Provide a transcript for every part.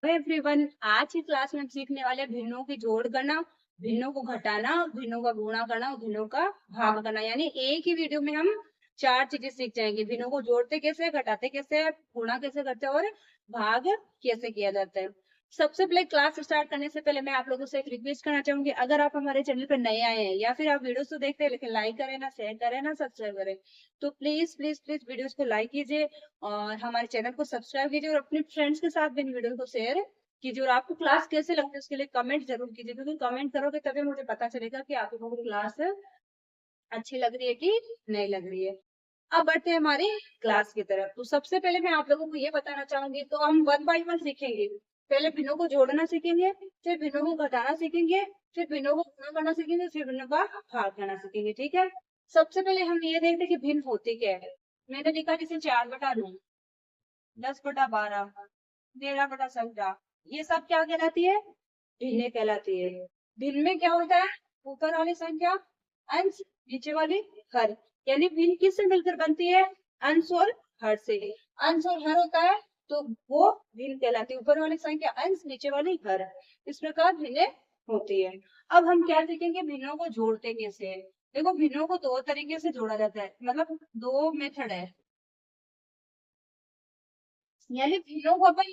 Everyone, आज की class में हम सीखने वाले हैं भिन्नों की जोड़ करना, भिन्नों को घटाना, भिन्नों का गुणा करना और भिन्नों का भाग करना। यानी एक ही वीडियो में हम चार चीजें सीख जाएंगे। भिन्नों को जोड़ते कैसे, घटाते कैसे, गुणा कैसे करते हैं और भाग कैसे किया जाता है। सबसे पहले क्लास स्टार्ट करने से पहले मैं आप लोगों से एक रिक्वेस्ट करना चाहूंगी, अगर आप हमारे चैनल पर नए आए हैं या फिर आप वीडियोस तो देखते हैं लेकिन लाइक करें ना, शेयर करें ना, सब्सक्राइब करें, तो प्लीज प्लीज प्लीज वीडियोस को लाइक कीजिए और हमारे चैनल को सब्सक्राइब कीजिए और अपने फ्रेंड्स के साथ भी इन वीडियो को शेयर कीजिए। और आपको क्लास कैसे लगती है उसके लिए कमेंट जरूर कीजिए, क्योंकि कमेंट करोगे तभी मुझे पता चलेगा कि आप लोगों को क्लास अच्छी लग रही है कि नहीं लग रही है। अब बढ़ते हैं हमारी क्लास की तरफ। तो सबसे पहले मैं आप लोगों को ये बताना चाहूंगी, तो हम वन बाय वन सीखेंगे। पहले भिन्नों को जोड़ना सीखेंगे, फिर भिन्नों को घटाना सीखेंगे, फिर भिन्नों को गुणा करना सीखेंगे, फिर भिन्नों का भाग करना सीखेंगे। ठीक है। सबसे पहले हम ये देखते हैं कि भिन्न होती क्या है। मैंने लिखा जैसे 4/9, 10/12, 13/17, ये सब क्या कहलाती है, भिन्नें कहलाती है। भिन्न में क्या होता है, ऊपर वाली संख्या अंश, नीचे वाली हर। यानी भिन्न किससे मिलकर बनती है, अंश और हर से। अंश और हर होता है तो वो भिन्न कहलाती है। ऊपर वाली संख्या अंश, नीचे वाली हर, इस प्रकार भिन्नें होती है। अब हम क्या सीखेंगे, भिन्नों को जोड़ते कैसे हैं। देखो, भिन्नों को दो तरीके से जोड़ा जाता है, मतलब दो मेथड है। यानी भिन्नों को अपन,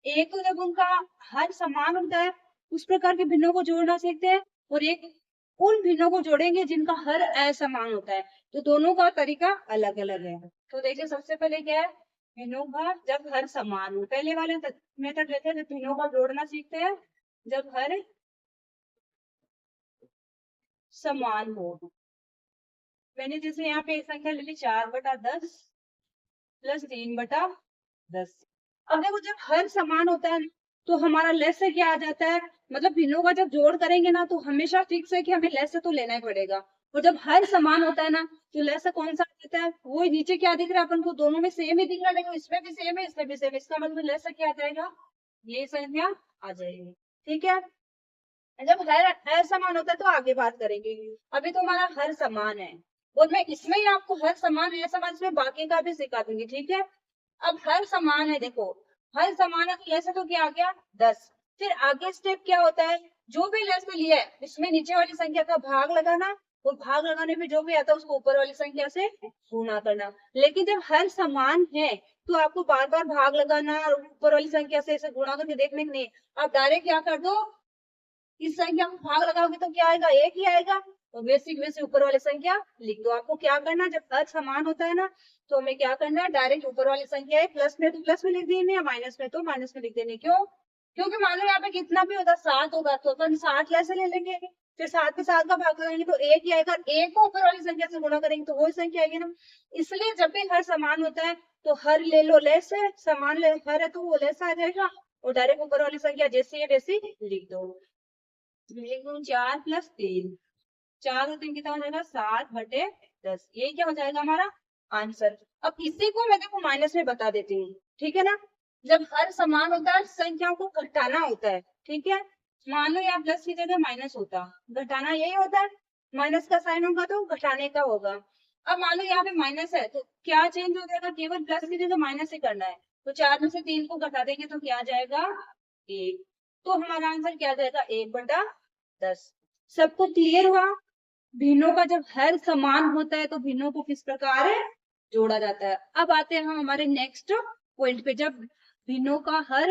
एक तो जब उनका हर समान होता है उस प्रकार के भिन्नों को जोड़ना सीखते हैं, और एक उन भिन्नों को जोड़ेंगे जिनका हर असमान होता है। तो दोनों का तरीका अलग अलग है। तो देखिए, सबसे पहले क्या है, भिन्नों का जब हर समान हो। पहले वाले मेथड लेते हैं जब भिन्नों का जोड़ना सीखते हैं, जब हर समान हो। मैंने जैसे यहाँ पे एक संख्या ले ली, 4/10 प्लस 3/10। अब देखो, जब हर समान होता है तो हमारा लेस से क्या आ जाता है, मतलब भिन्नों का जब जोड़ करेंगे ना तो हमेशा फिक्स है कि हमें लेस से तो लेना ही पड़ेगा। और जब हर समान होता है ना तो लेस से कौन सा आता है, वो नीचे क्या दिख रहा है अपन को, दोनों में सेम ही दिख रहा है। देखो, इसमें भी सेम है, इसमें भी सेम है, इसका मतलब लेस से क्या आ जाएगा, ये संख्या आ जाएगी। ठीक है। जब हर समान होता है तो आगे बात करेंगे। अभी तो हमारा हर समान है और मैं इसमें ही आपको हर समान है समान में बाकी का भी सिखा दूंगी। ठीक है। अब हर समान है, देखो हर समान है तो ऐसे तो क्या आ गया 10। फिर आगे स्टेप क्या होता है, जो भी लेस में लिया है उसमें नीचे वाली संख्या का भाग लगाना, और भाग लगाने में जो भी आता है उसको ऊपर वाली संख्या से गुणा करना। लेकिन जब हर समान है तो आपको बार बार भाग लगाना और ऊपर वाली संख्या से ऐसे गुणा करके देखने की नहीं। आप डायरेक्ट क्या कर दो, इस संख्या में भाग लगाओगे तो क्या आएगा, एक ही आएगा। तो बेसिक में से ऊपर वाली संख्या लिख दो। आपको क्या करना, जब हर समान होता है ना तो हमें क्या करना है, डायरेक्ट ऊपर वाली संख्या है प्लस में तो प्लस में लिख देनी है, माइनस में तो माइनस में लिख देनी। क्यों, क्योंकि मान लो यहाँ पे कितना भी होगा, 7 होगा तो अपन 7 ऐसे ले लेंगे, फिर 7 पे 7 का भाग लगाएंगे तो एक ही आएगा। एक को ऊपर वाली संख्या से गुणा करेंगे तो वही संख्या आएगी ना। इसलिए जब भी हर समान होता है तो हर ले लो लेस है, समान ले हर है तो वो लेस आ जाएगा, और डायरेक्ट ऊपर वाली संख्या जैसी है वैसी लिख दो। 4 + 3, 4 और 3 कितना हो जाएगा, 7/10। ये क्या हो जाएगा हमारा आंसर। अब इसी को मैं देखो माइनस में बता देती हूँ। ठीक है ना। जब हर समान होता है संख्याओं को घटाना होता है। ठीक है। मान लो यहाँ प्लस की जगह माइनस होता, घटाना यही होता है, माइनस का साइन होगा तो घटाने का होगा। अब मान लो यहाँ पे माइनस है तो क्या चेंज हो जाएगा, केवल प्लस की जगह माइनस ही करना है। तो 4 में से 3 को घटा देंगे तो क्या आ जाएगा, 1। तो हमारा आंसर क्या आ जाएगा, 1/10। सबको क्लियर हुआ। भिन्नों का जब हर समान होता है तो भिन्नों को किस प्रकार जोड़ा जाता है। अब आते हैं हम हमारे नेक्स्ट पॉइंट पे, जब भिन्नों का हर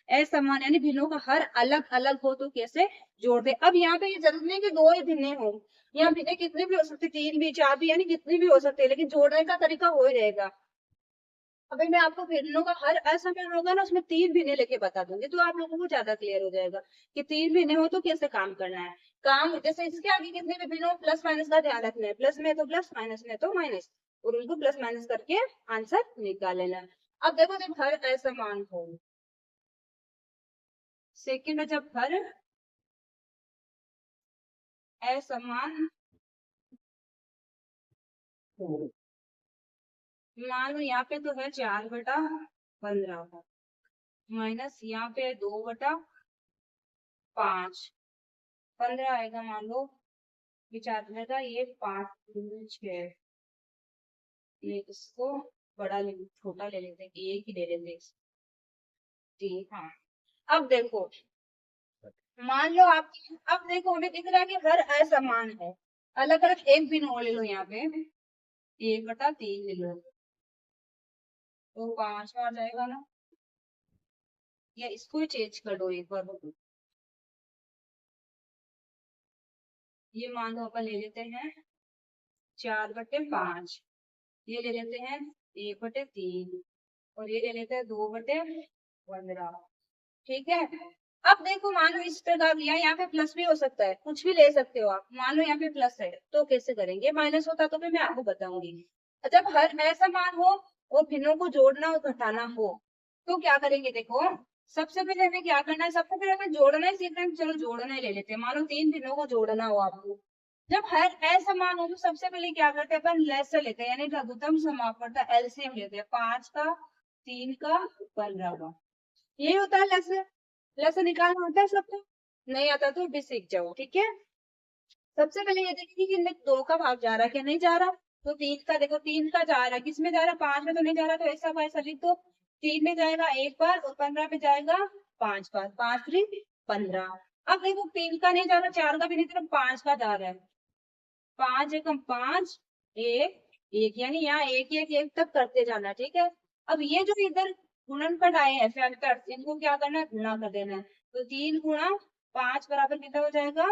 असमान यानी भिन्नों का हर अलग अलग हो तो कैसे जोड़ते। अब यहाँ पे ये जरूरी नहीं कि दो ही भिन्ने हो, यहाँ भिन्ने कितने भी हो सकते, 3 भी 4 भी, यानी कितनी भी हो सकते हैं, लेकिन जोड़ने का तरीका हो ही रहेगा। अभी मैं आपको भिन्नों का हर असमान होगा ना उसमें 3 भिन्ने लेके बता दूंगी तो आप लोगों को ज्यादा क्लियर हो जाएगा कि 3 भिन्ने हो तो कैसे काम करना है। काम जैसे इसके आगे कितने भी भिन्न हो, प्लस माइनस का ध्यान रखना है, प्लस में तो प्लस माइनस में तो माइनस, और उनको प्लस माइनस करके आंसर निकाल लेना है। अब देखो, जब हर असमान हो, सेकंड जब हर असमान हो, मान लो यहाँ पे तो है 4/15 माइनस यहाँ पे 2/5, 15 आएगा मान लो, विचार रहेगा ये 5×6। ये इसको बड़ा ले छोटा ले लेते हैं, एक ही ले लेते हैं। टी। हाँ, अब देखो, मान लो आप, अब देखो हमें दिख रहा है कि हर असमान है, अलग अलग एक भी नोट ले लो यहाँ पे, 1/3 ले लो, तो 5 आ जाएगा ना, या इसको ही चेंज कर दो एक बार। ये मान लो अपन ले लेते हैं 4/5, ये ले लेते हैं 1/3, और ये ले लेते हैं 2/15। ठीक है। अब देखो, मान लो इस प्रकार लिया, यहाँ पे प्लस भी हो सकता है, कुछ भी ले सकते हो आप। मान लो यहाँ पे प्लस है तो कैसे करेंगे, माइनस होता तो फिर मैं आपको बताऊंगी। जब हर ऐसा मान हो और भिन्नों को जोड़ना और घटाना हो, तो क्या करेंगे, देखो सबसे पहले हमें क्या करना है, सबसे पहले हमें जोड़ना ही सीखना है। चलो जोड़ना ही ले लेते हैं। मान लो 3 भिन्नों को जोड़ना हो आपको, जब हर असमान हो तो सबसे पहले क्या करते हैं, अपन लेस लेते हैं, यानी लघुत्तम समापकर्ता एलसीएम लेते हैं। 5 का, 3 का, 15 का, यही होता है लेस। लेस निकालना होता है सबको, नहीं आता तो भी सीख जाओ। ठीक है, सबसे पहले ये देखिए कि 2 का भाग जा रहा है क्या, नहीं जा रहा, तो 3 का, देखो 3 का जा रहा है, किस में जा रहा है, 5 में तो नहीं जा रहा, तो ऐसा का ऐसा लिख दो। 3 में जाएगा एक बार और 15 में जाएगा 5 बार, 5 3 15। अब देखो 3 का नहीं जा रहा, 4 का भी नहीं जा रहा, 5 का जा रहा है। 5 एकम 5, 1 1, यानी यहाँ एक एक एक तक करते जाना। ठीक है, अब ये जो इधर गुणनफल आए हैं फैक्टर्स, इनको क्या करना है, गुणा कर देना है। तो 3 गुणा 5 बराबर कितना हो जाएगा,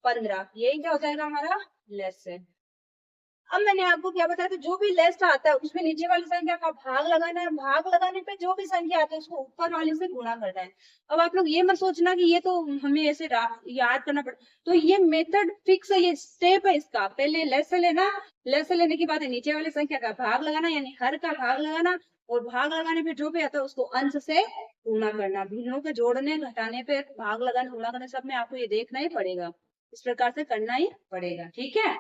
15। यही क्या हो जाएगा हमारा लेस है। अब मैंने आपको क्या बताया था, जो भी लेस आता है उसमें नीचे वाली संख्या का भाग लगाना है, भाग लगाने पे जो भी संख्या आती है उसको ऊपर वाले से गुणा करना है। अब आप लोग ये मत सोचना कि ये तो हमें ऐसे याद करना पड़े, तो ये मेथड फिक्स है, ये स्टेप है इसका। पहले लेस लेना, लेस लेने के बाद नीचे वाली संख्या का भाग लगाना, यानी हर का भाग लगाना, और भाग लगाने पे जो भी आता है उसको अंश से गुणा करना। भिन्नों के जोड़ने घटाने पे भाग लगाने गुणा करने सब में आपको ये देखना ही पड़ेगा, इस प्रकार से करना ही पड़ेगा। ठीक है,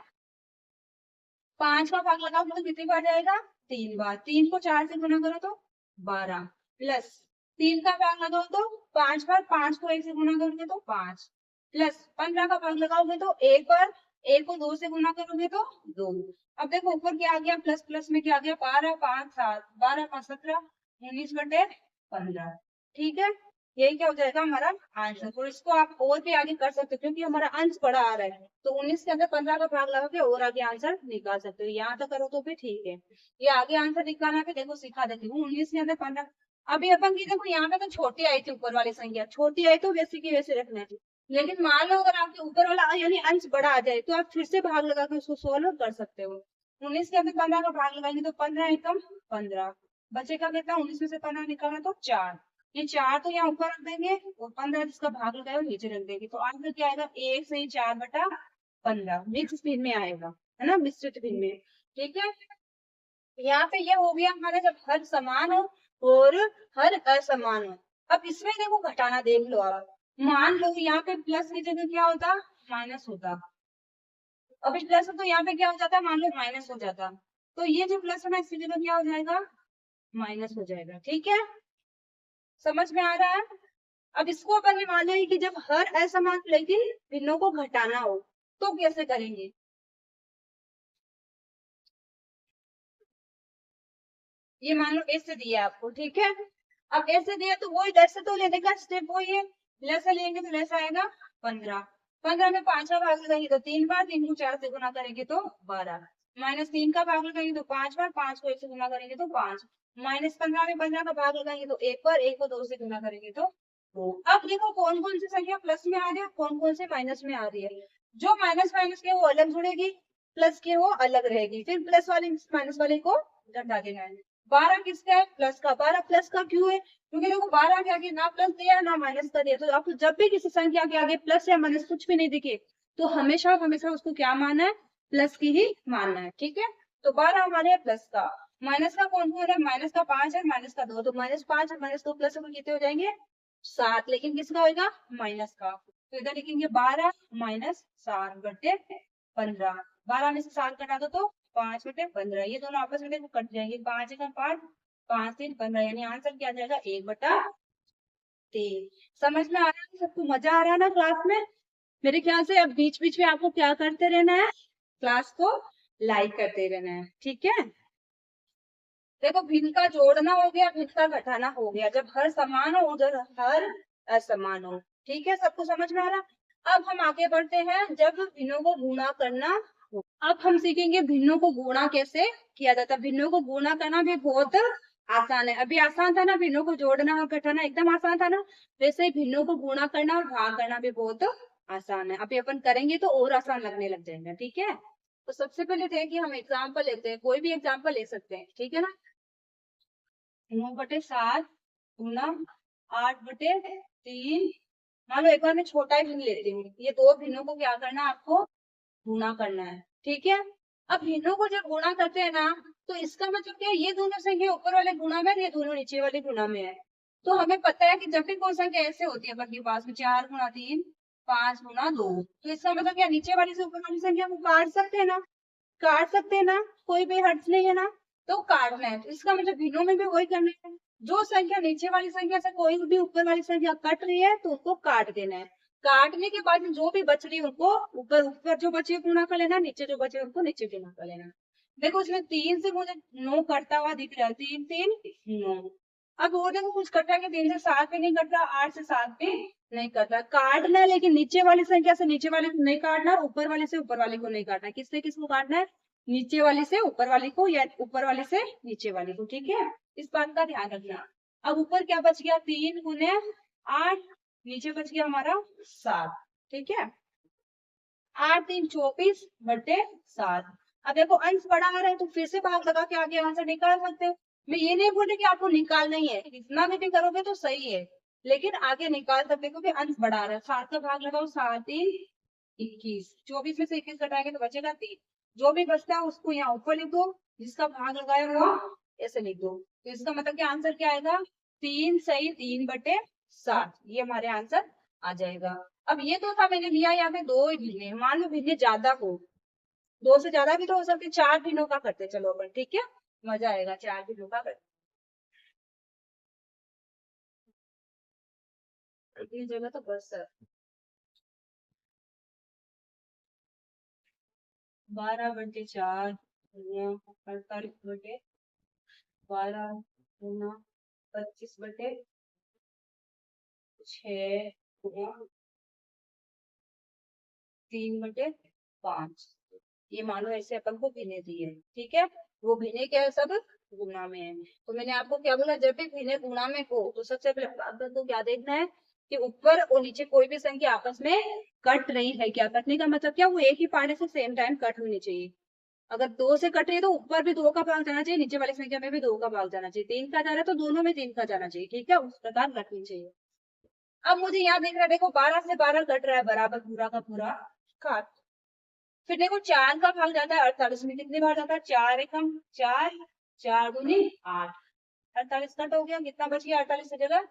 5 का भाग लगाओ तो कितनी बार जाएगा, 3 बार। 3 को 4 से गुना करो तो 12, प्लस 3 का भाग लगाओ तो 5 बार, 5 को 1 से गुना करोगे तो 5, प्लस 15 का भाग लगाओगे तो एक बार, 1 को 2 से गुना करोगे तो 2। अब देखो ऊपर क्या आ गया, प्लस प्लस में क्या आ गया, 12 5 7, 12 5 17, 19/15। ठीक है, यही क्या हो जाएगा हमारा आंसर। तो इसको आप और भी आगे कर सकते हो, क्योंकि हमारा अंश बड़ा आ रहा है, तो 19 के अंदर 15 का भाग लगा के और आगे आंसर निकाल सकते हो। यहाँ तक करो तो भी ठीक है, ये आगे आंसर निकालना भी देखो सिखा देती हूँ। 19 के अंदर 15, अभी अपन की देखो यहाँ पे तो छोटी आई थी, ऊपर वाली संख्या छोटी आई तो वैसे की वैसे रखना है। लेकिन मान लो अगर आपके ऊपर वाला यानी अंश बड़ा आ जाए, तो आप फिर से भाग लगा के उसको सोल्व कर सकते हो। 19 के अंदर 15 का भाग लगाएंगे तो 15 एकम 15, बचेगा कितना, 19 में से 15 निकालना तो 4। ये 4 तो यहाँ ऊपर रख देंगे और 15 जिसका भाग लगाया वो नीचे रख देंगे, तो आंसर क्या आएगा, 1 से 4/15 मिक्स भिन्न में आएगा, है ना, मिश्रित भिन्न में। ठीक है, यहाँ पे ये हो गया हमारा जब हर समान हो और हर असमान हो। अब इसमें देखो घटाना देख लो आप, मान लो यहाँ पे प्लस की जगह क्या होता, माइनस होता। अभी प्लस है तो यहाँ पे क्या हो जाता, मान लो माइनस हो जाता, तो ये जो प्लस है ना इसकी जगह क्या हो जाएगा, माइनस हो जाएगा। ठीक है, समझ में आ रहा है। अब इसको अपन ने मान लिया कि जब हर असमान लेकिन भिन्नों को घटाना हो, तो कैसे करेंगे। ये मान लो ऐसे दिया आपको, ठीक है, अब ऐसे दिया तो वही लेस तो लेने का स्टेप वही है, लेस लेंगे तो लेस आएगा 15। 15 में 5 का भाग लगाएंगे तो 3 बार, 3 को 4 से गुना करेंगे तो 12, माइनस 3 का भाग लगाएंगे तो 5 बार, 5 को 1 से गुना करेंगे तो 5, माइनस 15 में 15 का भाग लगाएंगे तो एक बार, 1 को 2 से गुना करेंगे तो 2। अब देखो कौन कौन सी संख्या प्लस में आ रही है, कौन कौन से माइनस में आ रही है। जो माइनस माइनस के वो अलग जुड़ेगी, प्लस के वो अलग रहेगी, फिर प्लस वाले माइनस वाले को घटा देना है। 12 किसका है, प्लस का। 12 प्लस का क्यों है, क्योंकि देखो 12 के आगे ना प्लस दिया ना माइनस का दिया, तो आपको जब भी किसी संख्या के आगे प्लस या माइनस कुछ भी नहीं दिखे, तो हमेशा हमेशा उसको क्या मानना है, प्लस की ही मानना है। ठीक है, तो 12 हमारे है प्लस का। माइनस का कौन कौन है, माइनस का 5 है, माइनस का 2, तो -5 और -2 प्लस में कितने हो जाएंगे, 7। लेकिन किसका होगा, माइनस का, तो इधर लिखेंगे 12 -7/15। 12 में से 7 घटा दो तो 5/15, ये दोनों आपस में देखो कट जाएंगे, 5 का 5, 5 3 15, यानी आंसर क्या आ जाएगा, 1/3। समझ में आ रहा है सबको, मजा आ रहा है ना क्लास में। मेरे ख्याल से अब बीच बीच में आपको क्या करते रहना है, क्लास को लाइक करते रहना है। ठीक है। देखो भिन्न का जोड़ना हो गया, भिन्न का घटाना हो गया। जब हर समान हो उधर हर असमान हो। ठीक है, सबको समझ में आ रहा। अब हम आगे बढ़ते हैं, जब भिन्नों को गुणा करना हो। अब हम सीखेंगे भिन्नों को गुणा कैसे किया जाता है। भिन्नों को गुणा करना भी बहुत आसान है। अभी आसान था ना, भिन्नों को जोड़ना और घटाना एकदम आसान था ना, वैसे ही भिन्नों को गुणा करना और भाग करना भी बहुत आसान है। अभी अपन करेंगे तो और आसान लगने लग जाएगा। ठीक है, तो सबसे पहले थे कि हम एग्जाम्पल लेते हैं, कोई भी एग्जाम्पल ले सकते हैं। ठीक है ना, 9/7 गुना 8/3। मान लो एक बार मैं छोटा ही भिन्न लेती हूँ। ये दो भिन्नों को क्या करना है, आपको गुणा करना है। ठीक है, अब भिन्नों को जब गुणा करते हैं ना, तो इसका मतलब क्या है, ये दोनों संख्या ऊपर वाले गुणा में, ये दोनों नीचे वाले गुणा में है। तो हमें पता है कि जब भी कोई संख्या ऐसे होती है अपन के पास में, 4 गुना 3, 5 गुना 2, तो इसका मतलब क्या, नीचे वाली से ऊपर वाली संख्या को काट सकते हैं ना, काट सकते हैं ना, कोई भी हर्ज नहीं है ना, तो काटना है। तो इसका मतलब भिन्नों में भी वही करना है। जो संख्या नीचे वाली संख्या से कोई भी ऊपर वाली संख्या कट रही है तो उसको काट देना है। काटने के बाद जो भी बच रही है उनको ऊपर, ऊपर जो बचे गुणा कर लेना, नीचे जो बचे उनको नीचे गुणा कर लेना। देखो इसमें 3 से मुझे 9 कटता हुआ दिख रहा है, 3 3 9। अब वो देखो कुछ कट रहा है कि 3 से 7 भी नहीं कट रहा, 8 से 7 भी नहीं कट रहा। काटना है लेकिन नीचे वाली संख्या से नीचे वाले को नहीं काटना, और ऊपर वाले से ऊपर वाले को नहीं काटना। किससे किसको काटना है, नीचे वाले से ऊपर वाले को या ऊपर वाले से नीचे वाले को। ठीक है, इस बात का ध्यान रखना। अब ऊपर क्या बच गया, 3 गुने 8, नीचे बच गया हमारा 7। ठीक है, 8 3 24/7। अब देखो अंश बड़ा आ रहा है तो फिर से भाग लगा के आगे आंसर निकाल सकते हो। मैं ये नहीं बोल रही कि आपको निकालना ही है, इतना भी करोगे तो सही है, लेकिन आगे निकाल सकते हो क्योंकि अंश बड़ा आ रहा है। 7 का भाग लगाओ, 7 3 21, 24 में से 21 घटाएंगे तो बचेगा 3। जो भी बचता है उसको यहाँ ऊपर लिख दो, जिसका भाग लगाया हुआ ऐसे लिख दो। तो इसका मतलब कि आंसर क्या आएगा, 3 सही 3/7, ये हमारे आंसर आ जाएगा। अब ये तो था, मैंने लिया यहाँ पे दो ही भिन्ने। मान लो भिन्ने ज्यादा हो, दो से ज्यादा भी तो हो सकते, 4 भिन्नों का करते चलो अपन। ठीक है, मजा आएगा, 4 भिन्नों का करते। इतनी जगह तो बस है। 12/4 48/12 25/6 3/5। ये मानो ऐसे अपन को भिने दिए। ठीक है, वो भिने क्या है, सब गुणा में है। तो मैंने आपको क्या बोला, जब भी भिने गुणा में हो तो सबसे पहले अपन को क्या देखना है कि ऊपर और नीचे कोई भी संख्या आपस में कट रही है क्या। कटने का मतलब क्या, वो एक ही पार्ट से सेम टाइम कट होनी चाहिए। अगर 2 से कट रही है तो ऊपर भी 2 का भाग जाना चाहिए, नीचे वाली संख्या में भी 2 का भाग जाना चाहिए। 3 का जा रहा है तो दोनों में 3 का जाना चाहिए। ठीक है, उस प्रकार कटनी चाहिए। अब मुझे यहाँ देख रहा है, देखो 12 से 12 कट रहा है बराबर, पूरा का पूरा काट। फिर देखो 4 का भाग जाता है 48 में, कितनी बार जाता है, 4 एकम 4, 4 दूनी 8, 48 कट हो गया, कितना बच गया 48 की जगह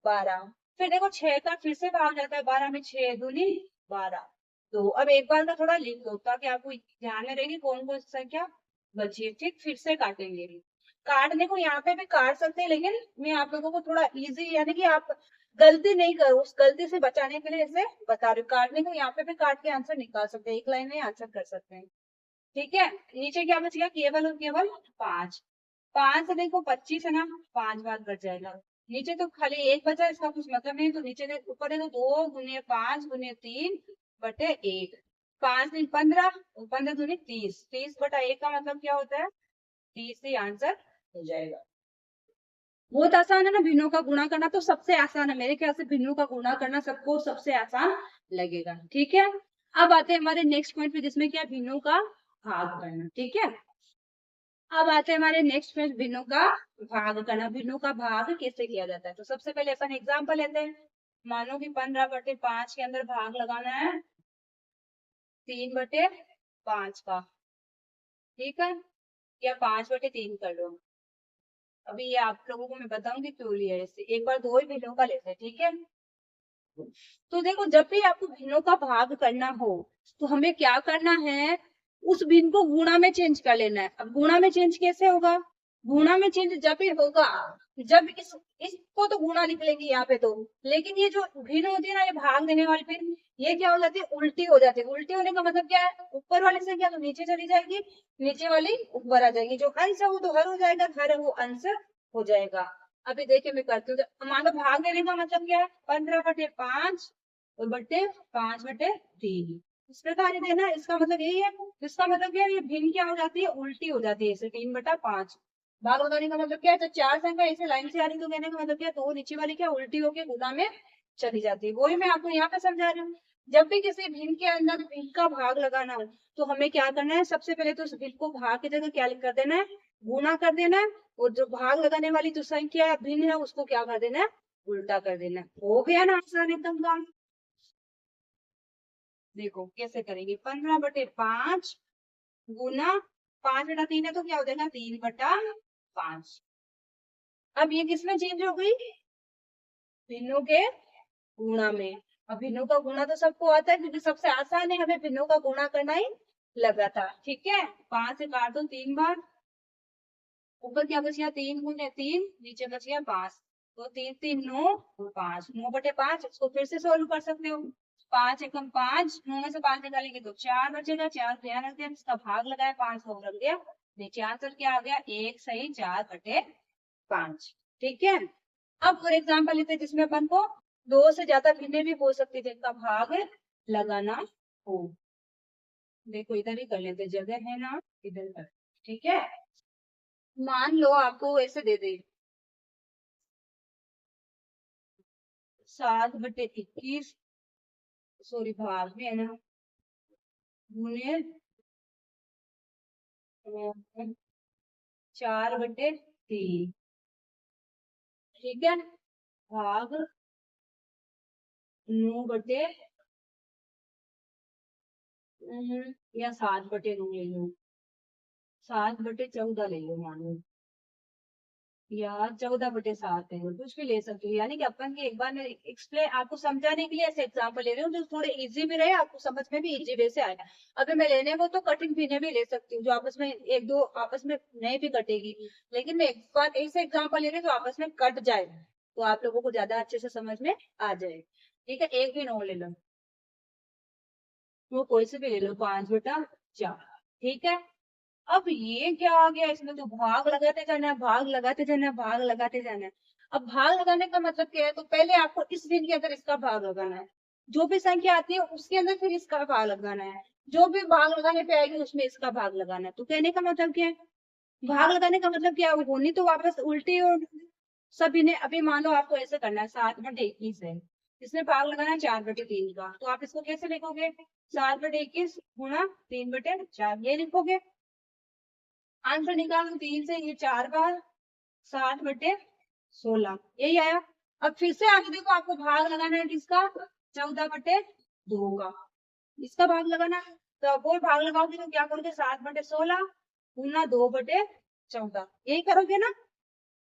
12। फिर देखो 6 का फिर से भाग जाता है 12 में, 6 दूनी 12। तो अब एक बार का थोड़ा लिख दो ताकि आपको ध्यान में रहेगी कौन कौन सी संख्या बची है। ठीक, फिर से काटेंगे। काटने को यहाँ पे भी काट सकते हैं, लेकिन मैं आप लोगों को थोड़ा इजी, यानी कि आप गलती नहीं करो, उस गलती से बचाने के लिए ऐसे बता रही हूँ। काटने को यहाँ पे भी काट के आंसर निकाल सकते हैं, एक लाइन में आंसर कर सकते हैं। ठीक है, नीचे क्या बच गया, केवल और केवल 5। 5 से देखो 25 है ना, 5 बार कट जाएगा। नीचे तो खाली एक बचा, इसका कुछ मतलब नहीं। तो नीचे ऊपर है तो 2 गुने 5 गुने 3/1, 5 दिन 15, 15 दूनी 30, 30/1 का मतलब क्या होता है, 30 ही आंसर हो जाएगा। बहुत आसान है ना भिन्नों का गुणा करना, तो सबसे आसान है मेरे ख्याल से, भिन्नों का गुणा करना सबको सबसे आसान लगेगा। ठीक है, अब आते हैं हमारे नेक्स्ट पॉइंट पे, जिसमें क्या, भिन्नों का भाग करना। ठीक है, अब आते हैं हमारे नेक्स्ट पॉइंट, भिन्नों का भाग करना। भिन्नों का भाग कैसे किया जाता है, तो सबसे पहले अपन एग्जाम्पल लेते हैं। मानो कि 15/5 के अंदर भाग लगाना है 3/5 का। ठीक है, या 5/3 कर लो। अभी ये आप लोगों को मैं बताऊंगी क्यों लिया है इसे। एक बार दो ही भिन्नों का लेते हैं। ठीक है, तो देखो जब भी आपको भिन्नों का भाग करना हो तो हमें क्या करना है, उस भिन्न को गुणा में चेंज कर लेना है। अब गुणा में चेंज कैसे होगा, गुणा में चेंज जब भी होगा, जब इसको तो गुणा लिख लेंगे यहाँ पे तो, लेकिन ये जो भिन्न होती है ना, ये भाग देने वाली फिर ये क्या हो जाती है, उल्टी हो जाती है। उल्टी होने का मतलब क्या है, ऊपर वाली संख्या तो नीचे चली जाएगी, नीचे वाली ऊपर आ जाएगी। जो अंश है वो तो हर हो जाएगा, हर वो अंश हो जाएगा। अभी देखिए मैं करती हूँ, तो मान लो भाग देने का मतलब क्या है, 15/5 और बट्टे 5/3 इस प्रकार ही देना। इसका मतलब यही है। इसका मतलब क्या है, ये भिन्न क्या हो जाती है, उल्टी हो जाती है, इसे 3/5 भाग लगाने का मतलब क्या है, तो चार संख्या ऐसे लाइन से आ रही तो कहने का मतलब क्या है, तो नीचे वाली क्या उल्टी होके गुना में चली जाती है। वही मैं आपको यहाँ पे समझा रही हूँ। जब भी किसी भिन्न के अंदर भिन्न का भाग लगाना हो तो हमें क्या करना है, सबसे पहले तो उस भिन्न को भाग की जगह क्या कर देना है, गुना कर देना है। और जो भाग लगाने वाली जो संख्या है भिन्न है उसको क्या कर देना है, उल्टा कर देना है। हो गया ना आसान एकदम काम। देखो कैसे करेंगे, 15/5 गुना 5/3 है तो क्या हो जाएगा, 3/5। अब ये किसमें चेंज हो गई, भिन्नों के गुणा में। अब भिन्नों का गुणा तो सबको आता है, क्योंकि सबसे आसान है, हमें भिन्नों का गुणा करना ही लगा था। ठीक है, 5 से काट दो 3 बार, ऊपर क्या बच गया, 3 × 3, नीचे बच गया 5। तो 3×3 = 9 और 5, 9/5। इसको फिर से सोल्व कर सकते हो, 5×1 = 5, 9 में से 5 निकालेंगे तो 4 बचेगा, 4 को यहाँ रख दिया, इसका भाग लगाया, 5 को रख दिया, नीचे आंसर क्या आ गया, 1 सही 4/5। ठीक है, अब फॉर एग्जाम्पल लेते हैं जिसमें अपन को दो से ज्यादा भिन्ने भी हो सकती है, जिनका भाग लगाना हो। देखो इधर ही कर लेते, जगह है ना, इधर कर। ठीक है, मान लो आपको ऐसे दे दे 7/21, सॉरी भाग में है ना, गुने 4/3। ठीक है, भाग 9 या 7/9 ले लो, 7/14 ले लो मान लो, या 14/7 है, कुछ भी ले सकते हो। यानी कि अपन के एक बार मैं एक्सप्लेन आपको समझाने के लिए ऐसे एग्जांपल ले रही हूँ जो थोड़े इजी भी रहे, आपको समझ में भी इजी वे से आए। अगर मैं लेने को तो कठिन भिन्ने भी ले सकती हूँ, जो आपस में एक दो आपस में नहीं भी कटेगी, लेकिन मैं एक बार ऐसे एग्जाम्पल ले रही हूँ जो आपस में कट जाए, तो आप लोगों को ज्यादा अच्छे से समझ में आ जाए। ठीक है, एक भी 9 ले लो, वो कोई से भी ले लो, 5/4। ठीक है, अब ये क्या आ गया, इसमें तो भाग लगाते जाना है, भाग लगाते जाना है, भाग लगाते जाना है। अब भाग लगाने का मतलब क्या है, तो पहले आपको इस भिन्न के अंदर इसका भाग लगाना है, जो भी संख्या आती है उसके अंदर फिर इसका भाग लगाना है, जो भी भाग लगाने पे आएगी उसमें इसका भाग लगाना है। तो कहने का मतलब क्या है, भाग लगाने का मतलब क्या है, होनी तो वापस उल्टी और सभी ने। अभी मान लो आपको ऐसे करना है, 7/21 है, इसमें भाग लगाना है 4/3 का, तो आप इसको कैसे लिखोगे, 7/21 गुणा 3/4 ये लिखोगे। आंसर निकालो, 3 से ये 4 बार, 7/16 यही आया। अब फिर से आगे देखो, आपको भाग लगाना है किसका, 14/2 का, इसका भाग लगाना है। तो अब वो भाग लगाओगे तो क्या करोगे, 7/16 गुना 2/14 यही करोगे ना,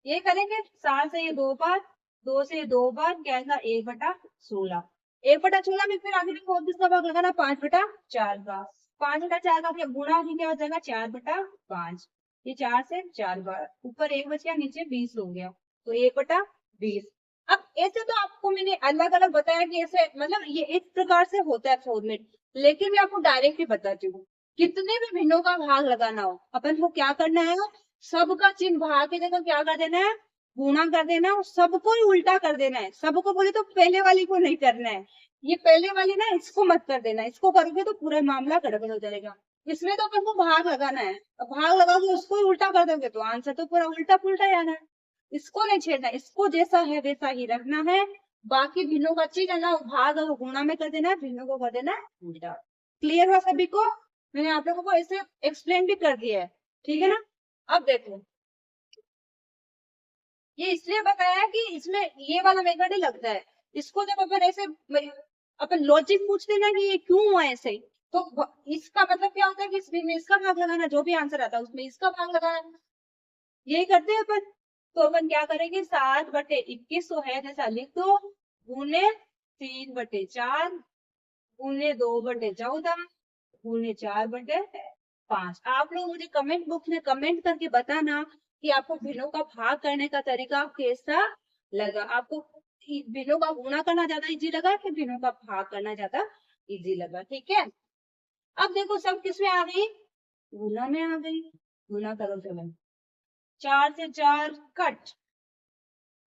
ये करेंगे। 7 से ये 2 बार, 2 से ये 2 बार, क्या आएगा 1/16। 1/16 में फिर आगे देखो और किसका भाग लगाना, 5/4 का। 5/4 का फिर गुणा ही क्या हो जाएगा, 4/5। ये 4 से 4 बार, ऊपर 1 बच गया, नीचे 20 हो गया, तो 1/20। अब ऐसे तो आपको मैंने अलग अलग बताया कि ऐसे मतलब ये एक प्रकार से होता है फॉर्मेट, लेकिन मैं आपको डायरेक्टली बताती हूँ। कितने भी भिन्नों का भाग लगाना हो, अपन को क्या करना है, सबका चिन्ह भाग की जगह क्या कर देना है, गुणा कर देना है, और सबको ही उल्टा कर देना है। सबको बोले तो पहले वाली को नहीं करना है, ये पहले वाली ना इसको मत कर देना, इसको करोगे तो पूरा मामला गड़बड़ हो जाएगा। इसमें तो अपन को भाग लगाना है, अब भाग लगाओगे उसको ही उल्टा कर दोगे तो आंसर तो पूरा उल्टा पुल्टा ही आना है। इसको नहीं छेड़ना, इसको जैसा है वैसा ही रखना है। बाकी भिन्नों का चीज है ना, भाग और गुणा में कर देना है, भिन्नों को कर देना है उल्टा। क्लियर हुआ सभी को, मैंने आप लोगों को ऐसे एक्सप्लेन भी कर दिया है। ठीक है ना, अब देखो ये इसलिए बताया कि इसमें ये वाला मेथड ही लगता है। इसको जब अपन ऐसे अपन लॉजिक पूछते हैं ना कि ये क्यों हुआ ऐसे, तो इसका मतलब क्या होता है कि इसमें इसका भाग लगाना, जो भी आंसर आता है उसमें इसका भाग लगाना, यही करते हैं अपन। तो अपन क्या करेंगे, 7/21 तो है जैसा लिख दो, गुने 3/4 गुने 2/14 गुने 4/5। आप लोग मुझे कमेंट बॉक्स में कमेंट करके बताना कि आपको भिन्नों का भाग करने का तरीका कैसा लगा। आपको भिन्नों का गुणा करना ज्यादा इजी लगा कि भिन्नों का भाग करना ज्यादा इजी लगा। ठीक है, अब देखो सब किस में आ गई, गुना में आ गई। गुना करो चलो, 4 से 4 कट,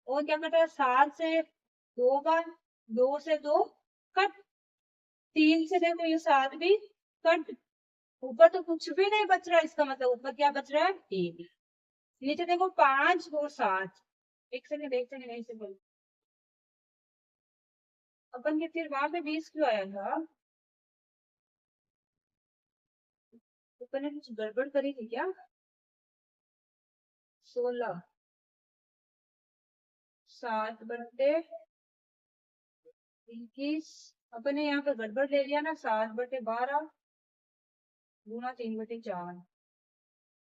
और क्या कटा, 7 से 2 बार, 2 से 2 कट, 3 से देखो ये 7 भी कट, ऊपर तो कुछ भी नहीं बच रहा, इसका मतलब ऊपर क्या बच रहा है, 3। नीचे देखो 5 और 7, एक सेकंड नहीं से बोल, अपन के फिर वहां पे 20 क्यों आया था, अपन ने कुछ गड़बड़ करी थी क्या। 16 7/21, अपन ने यहाँ पे गड़बड़ ले लिया ना, 7/12 गुना 3/4,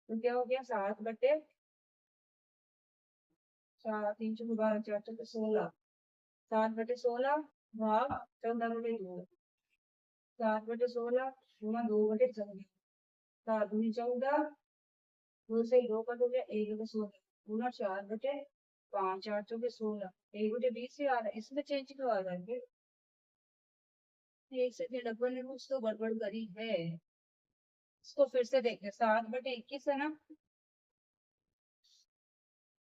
तो क्या हो गया 7/4, 3×12 4×16, 7/16 भाग 14/2, 7/16 गुना 2/14, 7×14, 2 से 2 कट हो गया, 1/16 गुना 4/5, 4×16, 1/20 से आ रहा है, इसमें चेंज क्यों आ रहा है, एक सेकेंड, अपन ने कुछ तो गड़बड़ करी है, इसको फिर से देखते, 7/21 है ना,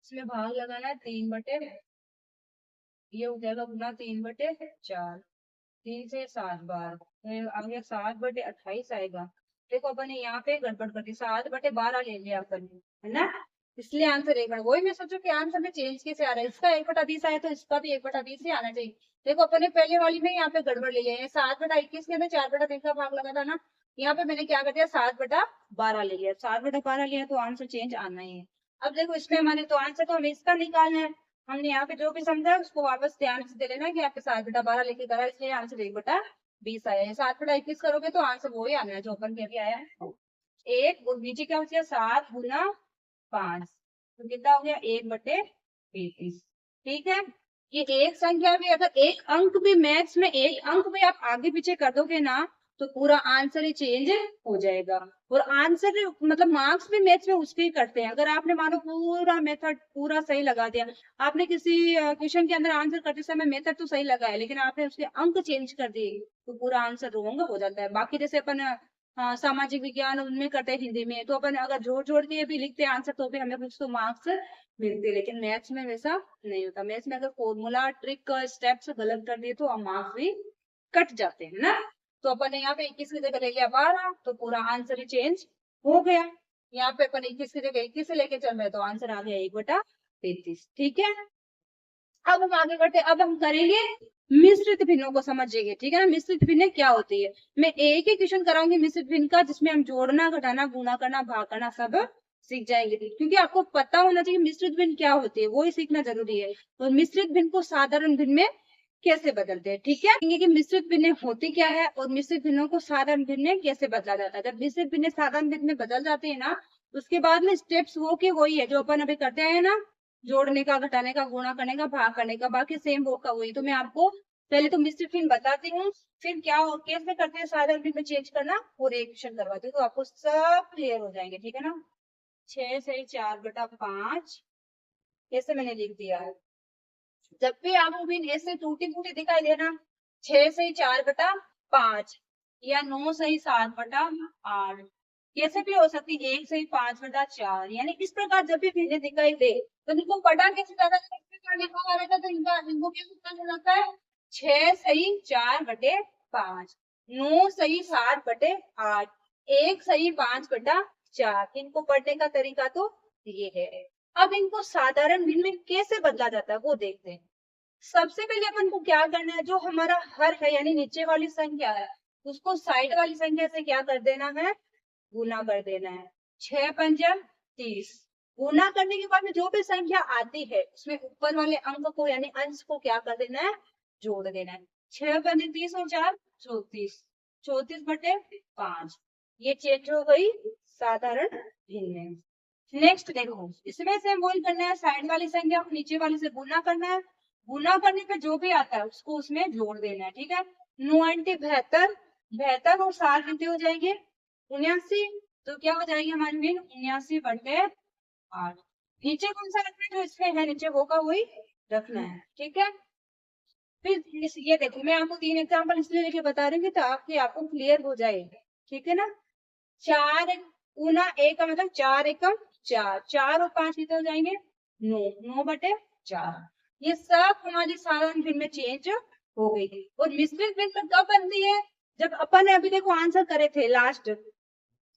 इसमें भाग लगाना है 3/, ये हो जाएगा गुना 3/4, 3 से 7 बार, तो आ गया 7/28 आएगा। देखो अपन ने यहाँ पे गड़बड़ कर दी, 7/12 ले लिया अपन ने, है ना, इसलिए आंसर 1, वही मैं सोचू कि आंसर में चेंज कैसे आ रहा है, इसका 1/20 आया तो इसका भी 1/20 ही आना चाहिए। देखो अपन ने पहले वाली में यहाँ पे गड़बड़ ले लिया है, 7/21 के अंदर 4/3 का भाग लगा था ना, यहाँ पे मैंने क्या कर दिया 7/12 ले लिया, 7/12 लिया तो आंसर चेंज आना ही है। अब देखो इसमें हमारे तो आंसर तो हमें इसका निकालना है, हमने यहाँ पे जो भी समझा उसको वापस ध्यान से दे लेना कि यहाँ पे 7/12 लेके करा, इसलिए आंसर 1/20 आया है। 7/21 करोगे तो आंसर वो ही आना है जो अपन के अभी आया है, 1, और नीचे क्या हो गया 7×5, तो कितना हो गया 1/33। ठीक है, ये एक संख्या भी अगर एक अंक भी मैथ्स में एक अंक भी आप आगे पीछे कर दोगे ना, तो पूरा आंसर ही चेंज हो जाएगा। और आंसर मतलब मार्क्स भी मैथ्स में उसके ही करते हैं, अगर आपने मानो पूरा मेथड पूरा सही लगा दिया, आपने किसी क्वेश्चन के अंदर आंसर करते समय मेथड तो सही लगाया लेकिन आपने उसके अंक चेंज कर दिए तो पूरा आंसर रॉन्ग हो जाता है। बाकी जैसे अपन सामाजिक विज्ञान उनमें करते हैं हिंदी में, तो अपन अगर जोड़ जोड़ के भी लिखते हैं आंसर तो भी हमें कुछ तो मार्क्स मिलते हैं, लेकिन मैथ्स में वैसा नहीं होता। मैथ्स में अगर फॉर्मूला ट्रिक स्टेप्स गलत कर दिए तो हम मार्क्स भी कट जाते हैं ना। तो अपन ने यहाँ पे 21 की जगह ले लिया 12, तो पूरा आंसर ही चेंज हो गया। यहाँ पे अपन 21 की जगह 21 से लेके चल रहे तो आंसर आ गया 1/33। ठीक है, अब हम आगे बढ़ते, अब हम करेंगे मिश्रित भिन्नों को समझेंगे। ठीक है ना, मिश्रित भिन्न क्या होती है, मैं एक ही क्वेश्चन कराऊंगी मिश्रित भिन्न का, जिसमें हम जोड़ना घटाना गुणा करना भाग करना सब सीख जाएंगे, क्योंकि आपको पता होना चाहिए मिश्रित भिन्न क्या होती है, वो ही सीखना जरूरी है। और मिश्रित भिन्न को साधारण भिन्न में कैसे बदलते हैं, ठीक है, कि मिश्रित भिन्न होती क्या है और मिश्रित भिन्नों को साधारण भिन्न में कैसे बदला जाता है। जब मिश्रित भिन्न साधारण भिन्न में बदल जाते हैं ना, उसके बाद में स्टेप्स वो के वही है जो अपन अभी करते हैं ना, जोड़ने का घटाने का गुणा करने का भाग करने का, बाकी सेम वो का वही। तो मैं आपको पहले तो मिश्रित भिन्न बताती हूँ, फिर क्या कैसे करते हैं साधारण भिन्न में चेंज करना, और एक क्वेश्चन करवाती हूँ तो आपको सब क्लियर हो जाएंगे। ठीक है ना, 6 से 4/5 ऐसे मैंने लिख दिया है। जब भी आपको भी ऐसे टूटी फूटी दिखाई देना, 6 से 4/5 या 9 से 7/8, कैसे भी हो सकती है, 1 से 5/4, यानी इस प्रकार जब भी भिन्न दिखाई दे तो इनको पढ़ा कैसे जाता है, इस प्रकार लिखा हुआ रहता है, तो इनको क्या सूत्र लगता है, 6 सही 4/5, 9 सही 7/8, 1 सही 5/4। इनको पढ़ने का तरीका तो ये है। अब इनको साधारण भिन्न में कैसे बदला जाता है वो देखते हैं। सबसे पहले अपन को क्या करना है, जो हमारा हर है यानी नीचे वाली संख्या है उसको साइड वाली संख्या से क्या कर देना है, गुना कर देना है। 6×5 = 30, गुना करने के बाद में जो भी संख्या आती है उसमें ऊपर वाले अंक को यानी अंश को क्या कर देना है, जोड़ देना है। 6×30 और 4 34, 34/5, ये चेंज हो गई साधारण भिन्न में। नेक्स्ट देखो, इसमें से वही करना है, साइड वाली संख्या को नीचे वाली से गुना करना है, गुना करने पे जो भी आता है उसको उसमें जोड़ देना है। ठीक है, 9×8 72, 72 और 7 कितने हो जाएंगे 79, तो क्या हो जाएगी हमारी भिन्न 79/8। नीचे कौन सा रखना है, जो इसमें है नीचे वो का वही रखना है, ठीक है। फिर ये देखो, मैं आपको 3 एग्जाम्पल इसलिए लेके बता रही हूँ कि ताकि आपको क्लियर हो जाए, ठीक है ना। 4 गुना एक का मतलब 4 एकम 4, 4 और 5 कितने हो जाएंगे 9, 9/4। ये सब हमारी साधारण भिन्न में चेंज हो गई। और मिश्रित भिन्न कब बनती है, जब अपन ने अभी देखो आंसर करे थे लास्ट,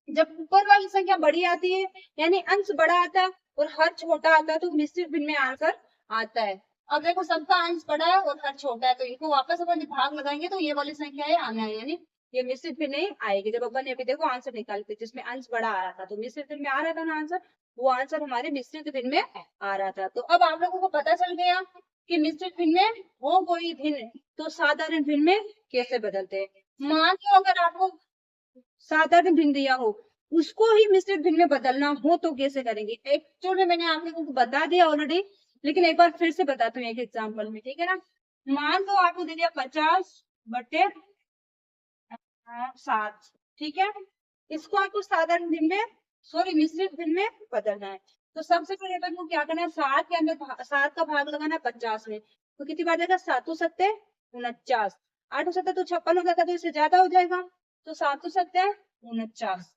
जब ऊपर वाली संख्या बड़ी आती है यानी अंश बड़ा आता है और हर छोटा आता है, तो मिश्रित भिन्न में आंसर आता है। अब देखो सबका अंश बड़ा है और हर छोटा है, तो इनको वापस अपन भाग लगाएंगे तो ये वाली संख्या है आना है, यानी ये मिश्रित भिन्न नहीं आएगी। जब अपन ने अभी देखो आंसर निकाले थे जिसमें अंश बड़ा आ रहा था, तो मिश्रित भिन्न में आ रहा था ना आंसर, वो आंसर हमारे मिश्रित भिन्न में आ रहा था। तो अब आप लोगों को पता चल गया कि मिश्रित भिन्न में हो कोई भिन्न तो साधारण भिन्न में कैसे बदलते हैं। मान लो अगर आपको साधारण भिन्न दिया हो, उसको ही मिश्रित भिन्न में बदलना हो तो कैसे करेंगे। एक्चुअल में मैंने आप लोगों को बता दिया ऑलरेडी, लेकिन एक बार फिर से बताती हूँ एक एग्जाम्पल में, ठीक है ना। मान लो आपको दे दिया 50/7, ठीक है। इसको आपको साधारण भिन्न में सॉरी मिश्रित भिन्न में बदलना है। तो सबसे पहले अपन को क्या करना है, 7 के अंदर 7 का भाग लगाना है 50 में, तो कितनी बार जाएगा 7 सत्ते 49, 8 सत्ते तो 56 हो जाएगा, तो इससे ज्यादा हो जाएगा, तो 7 सत्ते 49,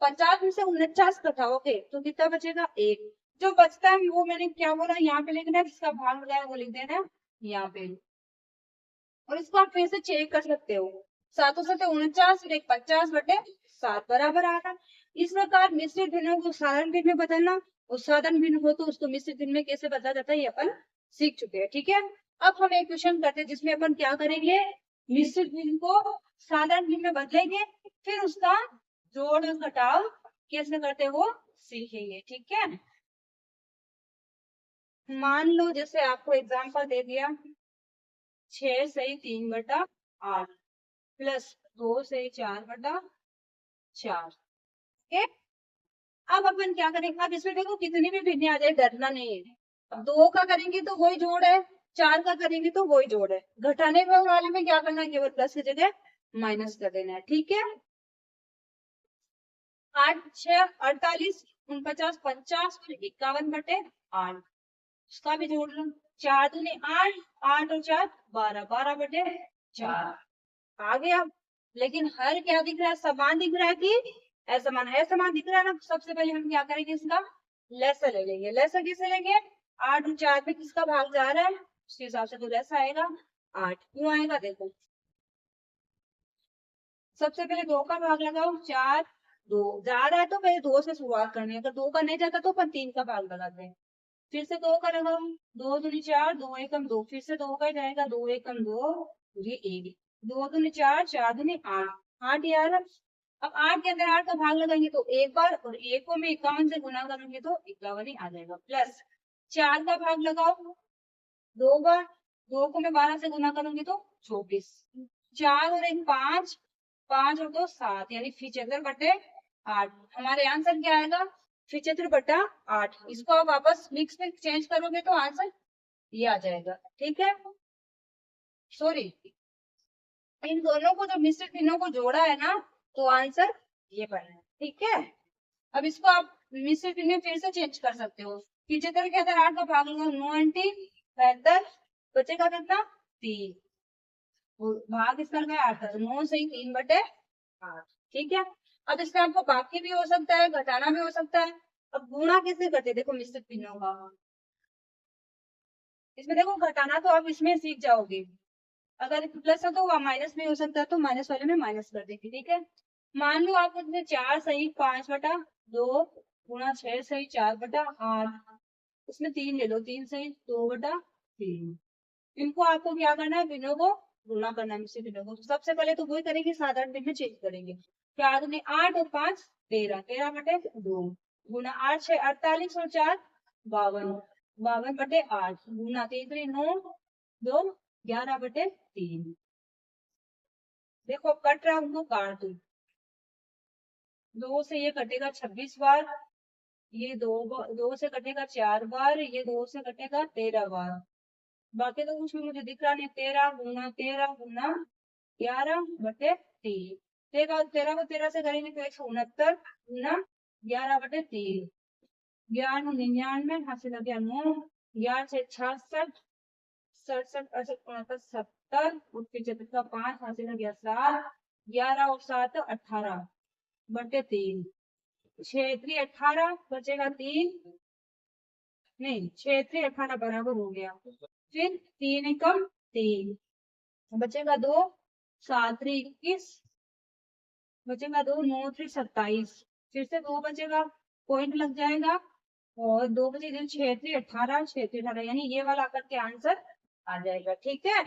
50 में से 49 घटाओगे तो कितना बचेगा 1। जो बचता है वो मैंने क्या बोला यहाँ पे लिखना है, जिसका भाग लगाया वो लिख देना है यहाँ पे। और इसको आप फिर से चेक कर सकते हो, 7 से 49 फिर एक 50/7 बराबर आ रहा। इस प्रकार मिश्रित भिन्नों को साधारण भिन्न में बदलना, और साधारण भिन्न हो तो उसको मिश्रित भिन्न में कैसे बदला जाता है ये अपन सीख चुके हैं, ठीक है। अब हम एक क्वेश्चन करते हैं जिसमें अपन क्या करेंगे, मिश्रित भिन्न को साधारण भिन्न में बदलेंगे, फिर उसका जोड़ और घटाव कैसे करते हैं वो सीखेंगे, ठीक है। मान लो जैसे आपको एग्जाम्पल दे दिया 6 से 3/8 प्लस 2 से 4/4, ठीक है। अब अपन क्या करेंगे, अब इसमें देखो कितनी भी भिन्न आ जाए डरना नहीं है। अब 2 का करेंगे तो वही जोड़ है, 4 का करेंगे तो वही जोड़ है, घटाने वाले में क्या करना है, केवल प्लस की जगह माइनस कर देना है, ठीक है। 8 6 48 49 50 फिर 51/8, उसका भी जोड़ लो। 4 दूनी 8, 8 और 4 12, 12/4 आ गया। लेकिन हर क्या दिख रहा है, समान दिख रहा है कि असमान है, समान दिख रहा है ना। सबसे पहले हम क्या करेंगे, इसका लेसा ले लेंगे। लेसा किसे लेंगे, 8 और 4 में किसका भाग जा रहा है उसके हिसाब से तो लेसा आएगा 8। क्यों आएगा देखो, सबसे पहले 2 का भाग लगाओ, 4 2 जा रहा है तो पहले 2 से शुरुआत करनी है, अगर 2 का नहीं जाता तो अपन 3 का भाग लगाते हैं। फिर से 2 का लगाओ, 2 दूनी 4 2 एकम 2, फिर से 2 का ही जाएगा, 2 एकम 2 ये 1, 2 दूनी 4 4 दूनी 8 8 यार। अब 8 के अंदर 8 का भाग लगाएंगे तो एक बार, और एक को मैं 51 से गुना करूंगी तो 51 ही आ जाएगा। प्लस 4 का भाग लगाओ 2 बार, 2 को मैं 12 से गुना करूंगी तो 24, 4 और 1 5, 5 और 2 7, यानी 75/8। हमारे आंसर क्या आएगा 75/8। इसको आप वापस मिक्स में चेंज करोगे तो आंसर ये आ जाएगा, ठीक है। सॉरी, इन दोनों को जो मिश्रित भिन्नों को जोड़ा है ना तो आंसर ये बना है, ठीक है। अब इसको आप मिश्रित भिन्न में फिर से चेंज कर सकते हो। 75 के अंदर 8 का भाग लगाओ, 9 अंटी 75, बचेगा कितना 3, भाग इसका गया 8 था, तो 9 से 3/8, ठीक है। अब इसमें आपको बाकी भी हो सकता है, घटाना भी हो सकता है। अब गुणा कैसे करते देखो मिश्रित भिन्नों का, इसमें देखो घटाना तो आप इसमें सीख जाओगे, अगर प्लस है तो माइनस भी हो सकता है, तो माइनस वाले में माइनस कर देंगे, ठीक है। मान लो आपको 4 सही 5/2 गुणा 6 सही 4/8, उसमें 3 ले लो, 3 सही 2/3। इनको आपको क्या करना है, भिन्नों को गुणा करना है मिश्रित भिन्नों को। तो सबसे पहले तो वही करेंगे, साधारण भिन्न में चेंज करेंगे। 4 दूनी 8 और 5 13, 13/2 गुणा 8 6 48 और 4 52, 52/8 गुणा 3 3 9 2 11/3। देखो कट रहा, उनको काट दो, 2 से ये कटेगा 26 बार, ये 2 से कटेगा 4 बार, ये 2 से कटेगा 13 बार। बाकी तो कुछ भी मुझे दिख रहा नहीं। 13 गुना 13 गुना 11/3, 13 को 13 से करेंगे तो 169 गुना 11/3, 11 99 हासिल हो गया 9, 11 से 66, 67 68 69 70, उसके 5 हासिल हो गया 7, 11 और 7 18 बटे 3, 6 3 18 बचेगा 3, नहीं 6 3 18 बराबर हो गया, फिर 3 एकम 3 बचेगा 2, 7 3 21 बचेगा 2, 9 3 27, फिर से 2 बचेगा, पॉइंट लग जाएगा, और 2 बचे 6 3 18 6 3 18, यानी ये वाला करके आंसर आ जाएगा। ठीक है,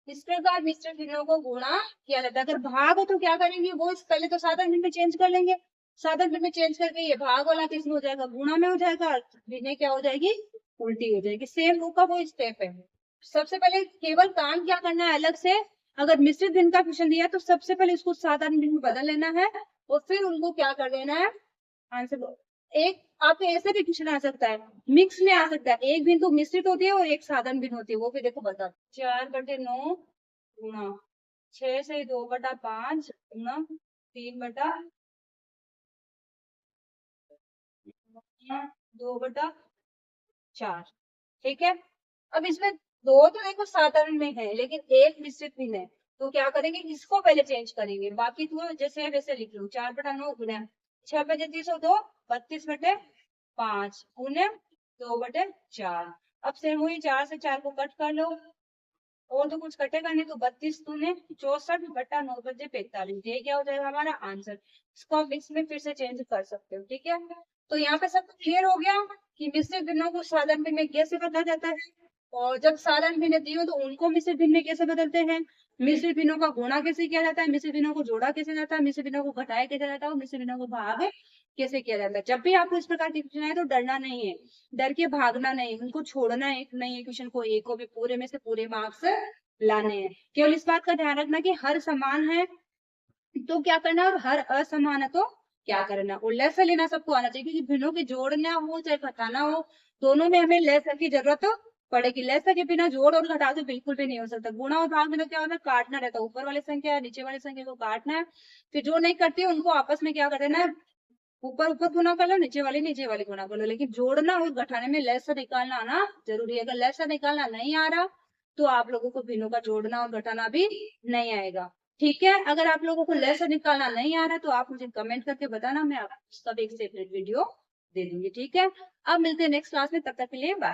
इस प्रकार मिश्रित भिन्नों को गुणा किया जाता है। अगर भाग हो तो क्या करेंगे, वो पहले तो साधारण भिन्न में चेंज कर लेंगे, साधारण भिन्न में चेंज करके ये भाग वाला किसमें हो जाएगा, गुणा में हो जाएगा, भिन्न क्या हो जाएगी, उल्टी हो जाएगी। सेम वो का वो स्टेप है। सबसे पहले केवल काम क्या करना है अलग से, अगर मिश्रित भिन्न का क्वेश्चन दिया तो सबसे पहले उसको साधारण भिन्न में बदल लेना है, और फिर उनको क्या कर देना है, आंसर। एक आपको ऐसे भी क्वेश्चन आ सकता है, मिक्स में आ सकता है, एक बिंदु मिश्रित होती है और एक साधारण भिन्न होती है, वो भी देखो बता, 4 बटे 9 गुणा 6 से 2 बटा 5 गुणा 3 बटा 2 बटा 4। ठीक है, अब इसमें दो तो देखो साधारण में है, लेकिन एक मिश्रित भी है, तो क्या करेंगे, इसको पहले चेंज करेंगे, बाकी तो जैसे है वैसे लिख लो। 4 बटा 9 गुना 6 बजे 302 32 बटे 5 गुने 2 बटे 4। अब सेम वही 4 से 4 को कट कर लो, और तो कुछ कटेगा नहीं, तो 32 दूने 64 बटा 9 बजे 45, ये क्या हो जाएगा हमारा आंसर। इसको आप मिक्स में फिर से चेंज कर सकते हो। ठीक है, तो यहाँ पे सब क्लियर हो गया कि मिश्रित भिन्नों को साधारण भिन्न में कैसे बदला जाता है, और जब साधारण भिन्न दिए हो तो उनको मिश्रित भिन्न में कैसे बदलते हैं, मिश्रित भिन्नों का गुणा कैसे किया जाता है, मिश्रित भिन्नों को जोड़ा कैसे जाता है, मिश्रित भिन्नों को घटाया कैसे जाता है, और मिश्रित भिन्नों को भाग कैसे किया जाता है। जब भी आपको इस प्रकार की क्वेश्चन आए तो डरना नहीं है, डर के भागना नहीं, उनको छोड़ना है नहीं है, क्वेश्चन को एक को भी पूरे में से पूरे मार्क्स लाने हैं। केवल इस बात का ध्यान रखना कि हर समान है तो क्या करना है, और हर असमान है तो क्या करना, और लेस लेना सबको आना चाहिए, क्योंकि भिन्नों के जोड़ना हो चाहे घटाना हो, दोनों में हमें लेस की जरूरत पड़ेगी। लेस के बिना जोड़ और घटा तो बिल्कुल भी नहीं हो सकता। गुणा और भाग में तो क्या होता है, काटना रहता है, ऊपर वाली संख्या नीचे वाली संख्या को काटना है, फिर जो नहीं करती है उनको आपस में क्या कर देना है, ऊपर ऊपर गुना कर लो, नीचे वाली गुना कर लो, लेकिन जोड़ना और घटाने में लेस निकालना आना जरूरी है। अगर लेस निकालना नहीं आ रहा तो आप लोगों को भिन्नों का जोड़ना और घटाना भी नहीं आएगा। ठीक है, अगर आप लोगों को लेस निकालना नहीं आ रहा तो आप मुझे कमेंट करके बताना, मैं आपको उसका भी एक सेपरेट वीडियो दे दूंगी। ठीक है, अब मिलते हैं नेक्स्ट क्लास में, तब तक के लिए बाय।